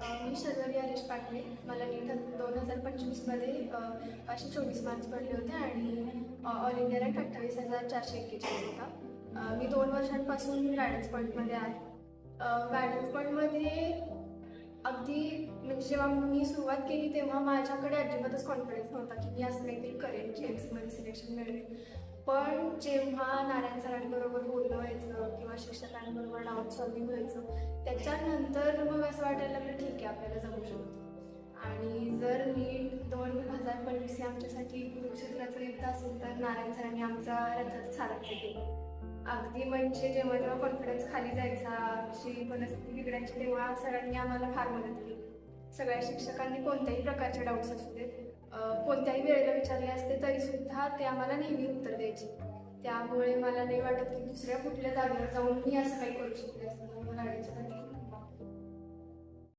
मी शर्वरी हरीश पाटले. मला नीट 2025मध्ये 524 मार्क्स पडले होते आणि ऑल इंडिया रँक 28,441 होता. मी 2 वर्षांपासून गायडन्स पॉईंटमध्ये आहे. गायडन्स पॉईंटमध्ये अगदी म्हणजे जेव्हा मी सुरुवात केली तेव्हा माझ्याकडे अजिबातच कॉन्फिडन्स नव्हता की मी असं काहीतरी करेन, GMCमध्ये सिलेक्शन मिळेल. पण जेव्हा नारायण सरांबरोबर बोलणं व्हायचं किंवा शिक्षकांबरोबर डाऊट सॉल्विंग व्हायचं, त्याच्यानंतर मग असं वाटायला लागलं ठीक आहे, आपल्याला जमू शकतो. आणि जर नीट 2025 हे आमच्यासाठी कुरुक्षेत्राचं युद्ध असेल तर नारायण सरांनी आमचा रथाचं सारथ्य केलं. अगदी म्हणजे जेव्हा जेव्हा कॉन्फिडन्स खाली जायचा, अशी परिस्थिती बिघडायची, तेव्हा सरांनी आम्हाला फार मदत केली. सगळ्या शिक्षकांनी कोणत्याही प्रकारचे डाऊट्स असू देत, कोणत्याही वेळेला विचारले असते तरी सुद्धा ते आम्हाला नेहमी उत्तर द्यायचे. त्यामुळे मला नाही वाटत की दुसऱ्या कुठल्या जागेवर जाऊन मी असं काही करू शकते असं मला गाडीच्या